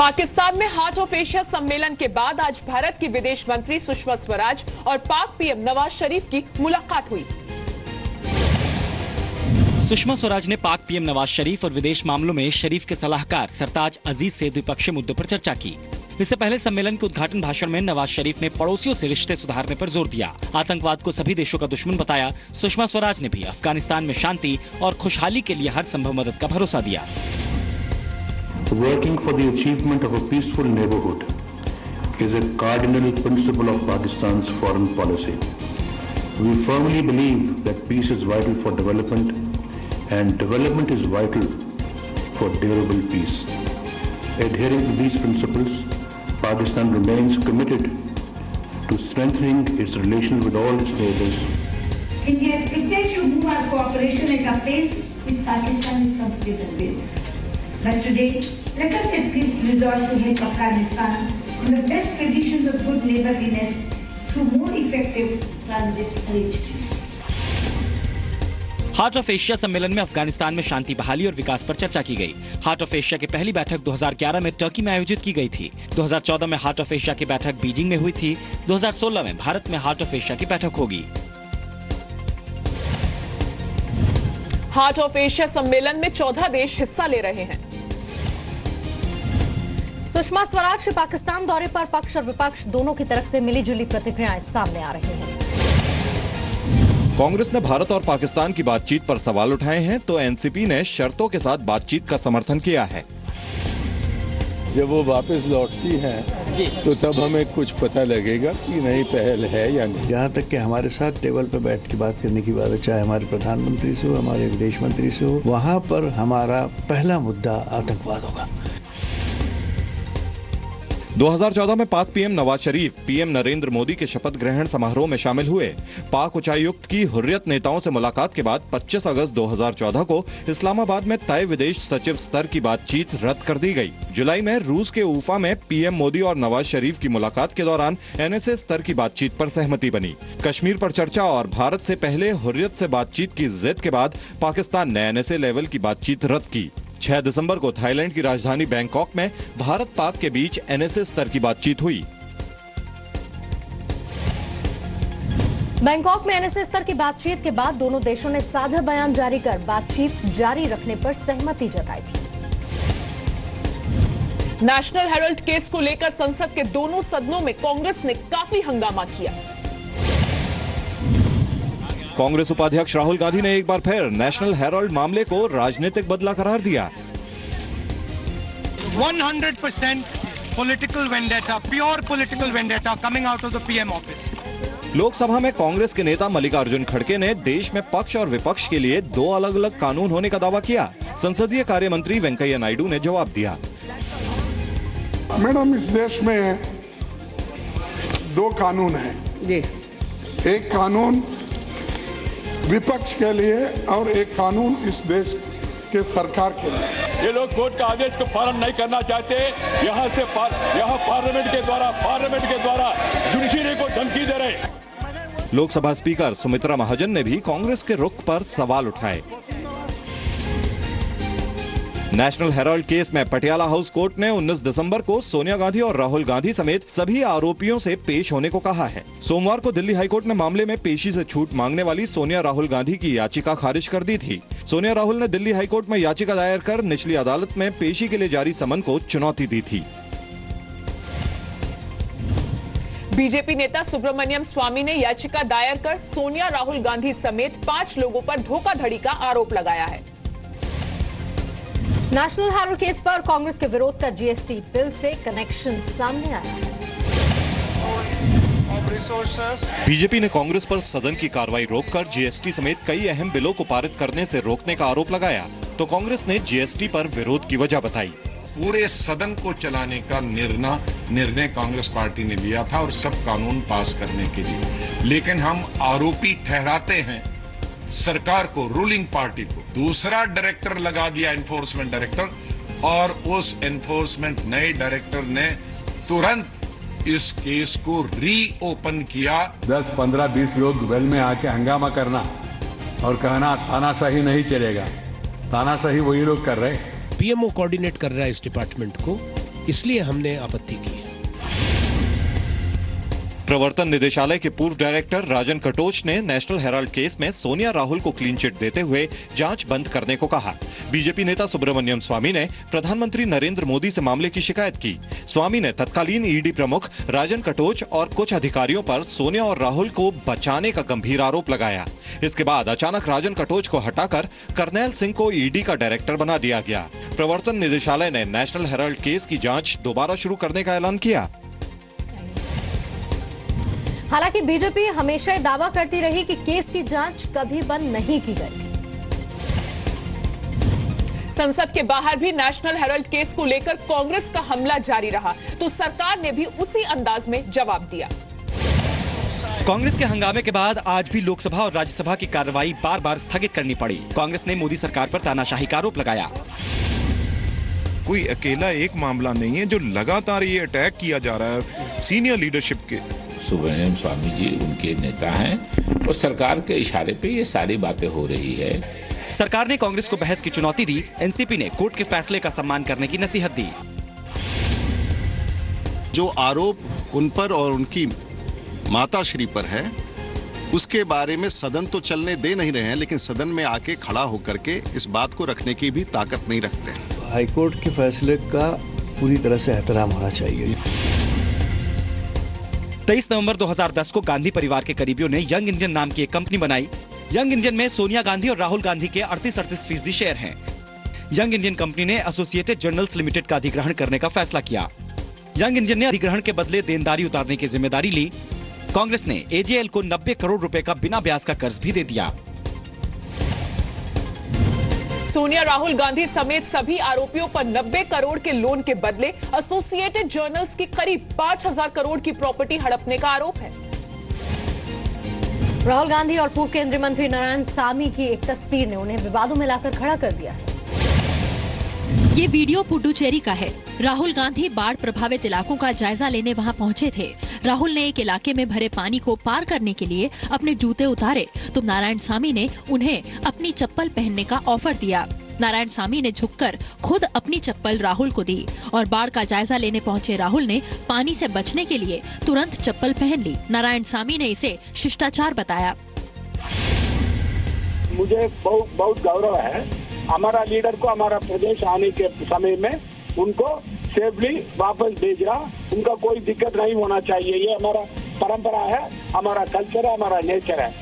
पाकिस्तान में heart of Asia सम्मेलन के बाद आज भारत की विदेश मंत्री सुषमा स्वराज और पाक पीएम नवाज शरीफ की मुलाकात हुई। सुषमा स्वराज ने पाक पीएम नवाज शरीफ और विदेश मामलों में शरीफ के सलाहकार सरताज अजीज से द्विपक्षीय मुद्दों पर चर्चा की। इससे पहले सम्मेलन के उद्घाटन भाषण में नवाज शरीफ ने पड़ोसियों से रिश्ते सुधारने पर जोर दिया। आतंकवाद को सभी देशों का दुश्मन बताया। सुषमा स्वराज ने भी अफगानिस्तान में शांति और खुशहाली के लिए हर संभव मदद का भरोसा दिया। Working for the achievement of a peaceful neighborhood is a cardinal principle of Pakistan's foreign policy. We firmly believe that peace is vital for development and development is vital for durable peace. Adhering to these principles, Pakistan remains committed to strengthening its relations with all its neighbors. India is prepared to move our cooperation at a pace which Pakistan is comfortable with. But today, let us at least resort to help Afghanistan in the best traditions of good neighborliness through more effective transit arrangements. Heart of Asia सम्मेलन में अफगानिस्तान में शांति बहाली और विकास पर चर्चा की गई। Heart of Asia की पहली बैठक 2011 में टर्की में आयोजित की गई थी। 2014 में हार्ट ऑफ एशिया की बैठक बीजिंग में हुई थी। 2016 में भारत में हार्ट ऑफ एशिया की बैठक होगी। हार्ट ऑफ एशिया सम्मेलन में 14 देश हिस्सा ले रहे हैं। सुषमा स्वराज के पाकिस्तान दौरे पर पक्ष और विपक्ष दोनों की तरफ से मिलीजुली प्रतिक्रियाएं सामने आ रही हैं। कांग्रेस ने भारत और पाकिस्तान की बातचीत पर सवाल उठाए हैं तो एनसीपी ने शर्तों के साथ बातचीत का समर्थन किया है। जब वो वापस लौटती हैं तो तब हमें कुछ पता लगेगा कि नई पहल है या नहीं। यहाँ तक कि हमारे साथ टेबल पर बैठ के बात करने की बात है, चाहे हमारे प्रधानमंत्री से हो, हमारे विदेश मंत्री से हो, वहाँ पर हमारा पहला मुद्दा आतंकवाद होगा। 2014 में पाक पीएम नवाज शरीफ पीएम नरेंद्र मोदी के शपथ ग्रहण समारोह में शामिल हुए। पाक उच्चायुक्त की हुर्रियत नेताओं से मुलाकात के बाद 25 अगस्त 2014 को इस्लामाबाद में तय विदेश सचिव स्तर की बातचीत रद्द कर दी गई। जुलाई में रूस के उफा में पीएम मोदी और नवाज शरीफ की मुलाकात के दौरान एनएसए स्तर की बातचीत पर सहमति बनी। कश्मीर पर चर्चा और भारत से पहले हुर्रियत से बातचीत की जिद के बाद पाकिस्तान ने एनएसए लेवल की बातचीत रद्द की। 6 दिसंबर को थाईलैंड की राजधानी बैंकॉक में भारत पाक के बीच एनएसए स्तर की बातचीत हुई। बैंकॉक में एनएसए स्तर की बातचीत के बाद दोनों देशों ने साझा बयान जारी कर बातचीत जारी रखने पर सहमति जताई थी। नेशनल हेराल्ड केस को लेकर संसद के दोनों सदनों में कांग्रेस ने काफी हंगामा किया। कांग्रेस उपाध्यक्ष राहुल गांधी ने एक बार फिर नेशनल हेराल्ड मामले को राजनीतिक बदला करार दिया। 100% political vendetta, pure political vendetta coming out of the PM office. Lok Sabha में कांग्रेस के नेता मल्लिकार्जुन खड़गे ने देश में पक्ष और विपक्ष के लिए 2 अलग-अलग कानून होने का दावा किया। संसदीय कार्य मंत्री वेंकैया नायडू ने जवाब दिया। मैडम, इस देश में 2 कानून हैं। जी। एक कानून विपक्ष के लिए और एक कानून इस देश के सरकार के लिए। ये लोग कोर्ट का आदेश को पालन नहीं करना चाहते। यहाँ पार्लियामेंट के द्वारा जुडिशरी को धमकी दे रहे। लोकसभा स्पीकर सुमित्रा महाजन ने भी कांग्रेस के रुख पर सवाल उठाए। नेशनल हेराल्ड केस में पटियाला हाउस कोर्ट ने 19 दिसंबर को सोनिया गांधी और राहुल गांधी समेत सभी आरोपियों से पेश होने को कहा है। सोमवार को दिल्ली हाईकोर्ट ने मामले में पेशी से छूट मांगने वाली सोनिया राहुल गांधी की याचिका खारिज कर दी थी। सोनिया राहुल ने दिल्ली हाईकोर्ट में याचिका दायर कर निचली अदालत में पेशी के लिए जारी समन को चुनौती दी थी। बीजेपी नेता सुब्रमण्यम स्वामी ने याचिका दायर कर सोनिया राहुल गांधी समेत 5 लोगों पर धोखाधड़ी का आरोप लगाया है। नेशनल हेराल्ड केस पर कांग्रेस के विरोध का जीएसटी बिल से कनेक्शन सामने आया है। बीजेपी ने कांग्रेस पर सदन की कार्रवाई रोककर जीएसटी समेत कई अहम बिलों को पारित करने से रोकने का आरोप लगाया तो कांग्रेस ने जीएसटी पर विरोध की वजह बताई। पूरे सदन को चलाने का निर्णय कांग्रेस पार्टी ने लिया था और सब कानून पास करने के लिए, लेकिन हम आरोपी ठहराते हैं सरकार को, रूलिंग पार्टी को। दूसरा डायरेक्टर लगा दिया, एनफोर्समेंट डायरेक्टर, और उस एनफोर्समेंट नए डायरेक्टर ने तुरंत इस केस को रीओपन किया। 10, 15, 20 लोग वेल में आके हंगामा करना और कहना तानाशाही नहीं चलेगा। तानाशाही वही लोग कर रहे। पीएमओ कोऑर्डिनेट कर रहा है इस डिपार्टमेंट को इसलिए हमने आपत्ति की है। प्रवर्तन निदेशालय के पूर्व डायरेक्टर राजन कटोच ने नेशनल हेराल्ड केस में सोनिया राहुल को क्लीन चिट देते हुए जांच बंद करने को कहा। बीजेपी नेता सुब्रमण्यम स्वामी ने प्रधानमंत्री नरेंद्र मोदी से मामले की शिकायत की। स्वामी ने तत्कालीन ईडी प्रमुख राजन कटोच और कुछ अधिकारियों पर सोनिया और राहुल को बचाने का गंभीर आरोप लगाया। इसके बाद अचानक राजन कटोच को हटाकर करनैल सिंह को ईडी का डायरेक्टर बना दिया गया। प्रवर्तन निदेशालय ने नेशनल हेराल्ड केस की जांच दोबारा शुरू करने का ऐलान किया। हालांकि बीजेपी हमेशा ये दावा करती रही कि केस की जांच कभी बंद नहीं की गई थी। संसद के बाहर भी नेशनल हेराल्ड केस को लेकर कांग्रेस का हमला जारी रहा, तो सरकार ने भी उसी अंदाज में जवाब दिया। कांग्रेस के हंगामे के बाद आज भी लोकसभा और राज्यसभा की कार्रवाई बार बार स्थगित करनी पड़ी। कांग्रेस ने मोदी सरकार पर तानाशाही का आरोप लगाया। कोई अकेला एक मामला नहीं है जो लगातार ये अटैक किया जा रहा है सीनियर लीडरशिप के। सुब्रमण्यम स्वामी जी उनके नेता हैं और सरकार के इशारे पे ये सारी बातें हो रही है। सरकार ने कांग्रेस को बहस की चुनौती दी। एनसीपी ने कोर्ट के फैसले का सम्मान करने की नसीहत दी। जो आरोप उन पर और उनकी माताश्री पर है उसके बारे में सदन तो चलने दे नहीं रहे हैं, लेकिन सदन में आके खड़ा होकर के इस बात को रखने की भी ताकत नहीं रखते। हाईकोर्ट के फैसले का पूरी तरह से एहतराम होना चाहिए। 23 नवंबर 2010 को गांधी परिवार के करीबियों ने यंग इंडियन नाम की एक कंपनी बनाई। यंग इंडियन में सोनिया गांधी और राहुल गांधी के 38% शेयर हैं। यंग इंडियन कंपनी ने एसोसिएटेड जर्नल्स लिमिटेड का अधिग्रहण करने का फैसला किया। यंग इंडियन ने अधिग्रहण के बदले देनदारी उतारने की जिम्मेदारी ली। कांग्रेस ने एजेएल को 90 करोड़ रुपए का बिना ब्याज का कर्ज भी दे दिया। सोनिया राहुल गांधी समेत सभी आरोपियों पर 90 करोड़ के लोन के बदले एसोसिएटेड जर्नल्स की करीब 5,000 करोड़ की प्रॉपर्टी हड़पने का आरोप है। राहुल गांधी और पूर्व केंद्रीय मंत्री नारायण सामी की एक तस्वीर ने उन्हें विवादों में लाकर खड़ा कर दिया है। ये वीडियो पुडुचेरी का है। राहुल गांधी बाढ़ प्रभावित इलाकों का जायजा लेने वहां पहुंचे थे। राहुल ने एक इलाके में भरे पानी को पार करने के लिए अपने जूते उतारे तो नारायण सामी ने उन्हें अपनी चप्पल पहनने का ऑफर दिया। नारायण सामी ने झुककर खुद अपनी चप्पल राहुल को दी और बाढ़ का जायजा लेने पहुंचे राहुल ने पानी से बचने के लिए तुरंत चप्पल पहन ली। नारायण सामी ने इसे शिष्टाचार बताया। मुझे बहुत गौरव है, हमारा लीडर को हमारा प्रदेश आने के समय में उनको सेफली वापस भेजा। उनका कोई दिक्कत नहीं होना चाहिए। ये हमारा परंपरा है, हमारा कल्चर है, हमारा नेचर है।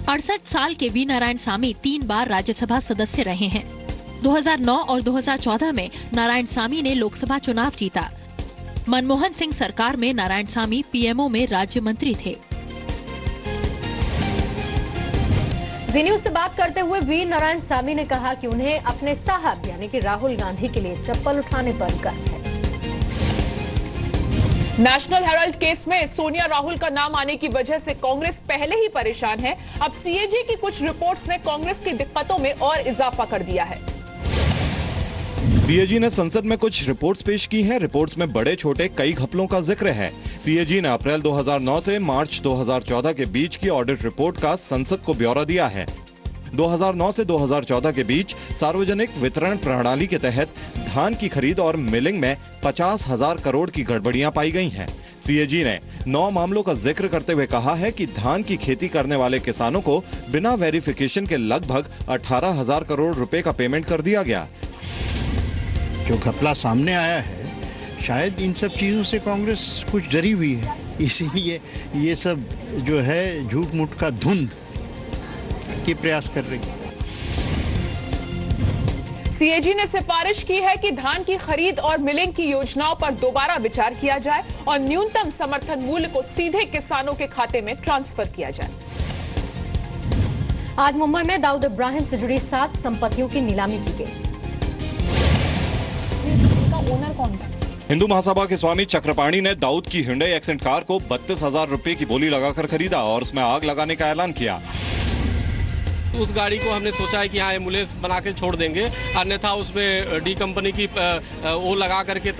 68 साल के वी नारायण सामी 3 बार राज्यसभा सदस्य रहे हैं। 2009 और 2014 में नारायण सामी ने लोकसभा चुनाव जीता। मनमोहन सिंह सरकार में नारायण सामी पीएमओ में राज्य मंत्री थे। जी न्यूज से बात करते हुए वी नारायण सामी ने कहा कि उन्हें अपने साहब यानी कि राहुल गांधी के लिए चप्पल उठाने पर गर्व है। नेशनल हेराल्ड केस में सोनिया राहुल का नाम आने की वजह से कांग्रेस पहले ही परेशान है। अब सीएजी की कुछ रिपोर्ट्स ने कांग्रेस की दिक्कतों में और इजाफा कर दिया है। सीएजी ने संसद में कुछ रिपोर्ट्स पेश की हैं। रिपोर्ट्स में बड़े छोटे कई घपलों का जिक्र है। सीएजी ने अप्रैल 2009 से मार्च 2014 के बीच की ऑडिट रिपोर्ट का संसद को ब्यौरा दिया है। 2009 से 2014 के बीच सार्वजनिक वितरण प्रणाली के तहत धान की खरीद और मिलिंग में 50,000 करोड़ की गड़बड़ियां पाई गई हैं। सीएजी ने 9 मामलों का जिक्र करते हुए कहा है कि धान की खेती करने वाले किसानों को बिना वेरिफिकेशन के लगभग 18,000 करोड़ रुपए का पेमेंट कर दिया गया। जो घपला सामने आया है, शायद इन सब चीज़ों से कांग्रेस कुछ डरी हुई है, इसीलिए ये सब जो है झूठ मूठ का धुंध के प्रयास कर रही है। सीएजी ने सिफारिश की है कि धान की खरीद और मिलिंग की योजनाओं पर दोबारा विचार किया जाए और न्यूनतम समर्थन मूल्य को सीधे किसानों के खाते में ट्रांसफर किया जाए। आज मुंबई में दाऊद इब्राहिम से जुड़ी 7 संपत्तियों की नीलामी की गई। ओनर कौन था? हिंदू महासभा के स्वामी चक्रपाणी ने दाऊद की हुंडई एक्सेंट कार को 32,000 रुपए की बोली लगाकर खरीदा और उसमें आग लगाने का ऐलान किया। उस गाड़ी को हमने सोचा है कि यहाँ एम्बुलेंस बना के छोड़ देंगे, अन्यथा उसमें डी कंपनी की वो लगा करके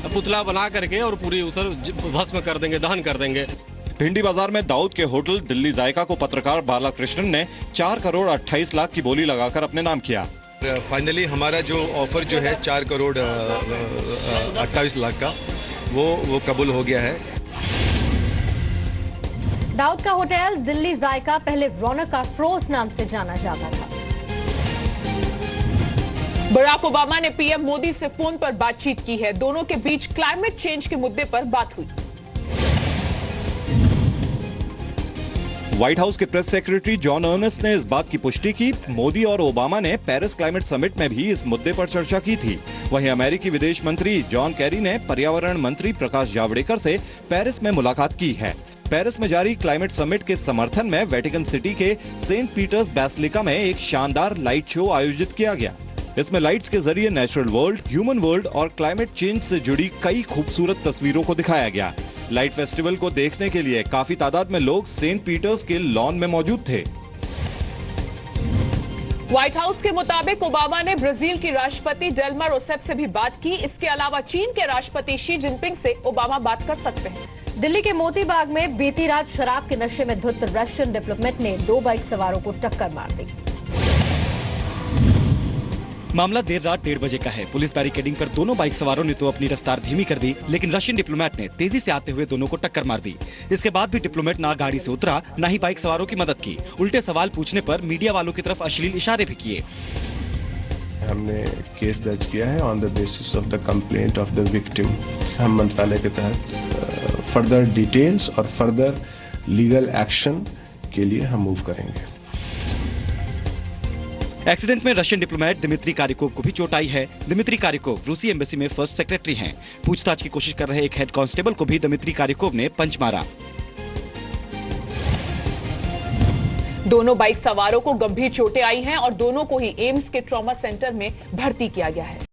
पुतला बना करके और पूरी उस भस्म कर देंगे, दहन कर देंगे। भिंडी बाजार में दाऊद के होटल दिल्ली जायका को पत्रकार बालाकृष्णन ने 4 करोड़ 28 लाख की बोली लगाकर अपने नाम किया। फाइनली हमारा जो ऑफर जो है 4 करोड़ 28 लाख का वो कबूल हो गया है। दाऊद का होटल दिल्ली जायका पहले रौनक अफरोज नाम से जाना जाता था। बराक ओबामा ने पीएम मोदी से फोन पर बातचीत की है। दोनों के बीच क्लाइमेट चेंज के मुद्दे पर बात हुई। व्हाइट हाउस के प्रेस सेक्रेटरी जॉन अर्नेस्ट ने इस बात की पुष्टि की। मोदी और ओबामा ने पेरिस क्लाइमेट समिट में भी इस मुद्दे पर चर्चा की थी। वहीं अमेरिकी विदेश मंत्री जॉन कैरी ने पर्यावरण मंत्री प्रकाश जावड़ेकर से पेरिस में मुलाकात की है। पेरिस में जारी क्लाइमेट समिट के समर्थन में वेटिकन सिटी के सेंट पीटर्स बेसिलिका में एक शानदार लाइट शो आयोजित किया गया। इसमें लाइट्स के जरिए नेचुरल वर्ल्ड, ह्यूमन वर्ल्ड और क्लाइमेट चेंज से जुड़ी कई खूबसूरत तस्वीरों को दिखाया गया। लाइट फेस्टिवल को देखने के लिए काफी तादाद में लोग सेंट पीटर्स के लॉन में मौजूद थे। व्हाइट हाउस के मुताबिक ओबामा ने ब्राजील की राष्ट्रपति डिल्मा रूसेफ से भी बात की। इसके अलावा चीन के राष्ट्रपति शी जिनपिंग से ओबामा बात कर सकते हैं। दिल्ली के मोती बाग में बीती रात शराब के नशे में धुत रशियन डिप्लोमेट ने 2 बाइक सवारों को टक्कर मार दी। मामला देर रात 1:30 बजे का है। पुलिस बैरिकेडिंग पर दोनों बाइक सवारों ने तो अपनी रफ्तार धीमी कर दी, लेकिन रशियन डिप्लोमेट ने तेजी से आते हुए दोनों को टक्कर मार दी। इसके बाद भी डिप्लोमेट ना गाड़ी से उतरा, ना ही बाइक सवारों की मदद की। उल्टे सवाल पूछने पर मीडिया वालों की तरफ अश्लील इशारे भी किए। हमने केस दर्ज किया है on the basis of the complaint of the victim. हम मंत्रालय के तहत फर्दर डिटेल्स और फर्दर लीगल एक्शन के लिए हम मूव करेंगे। एक्सीडेंट में रशियन डिप्लोमेट दिमित्री कारिकोव को भी चोट आई है। दिमित्री कारिकोव रूसी एम्बेसी में फर्स्ट सेक्रेटरी हैं। पूछताछ की कोशिश कर रहे एक हेड कांस्टेबल को भी दिमित्री कारिकोव ने पंच मारा। दोनों बाइक सवारों को गंभीर चोटें आई हैं और दोनों को ही एम्स के ट्रॉमा सेंटर में भर्ती किया गया है।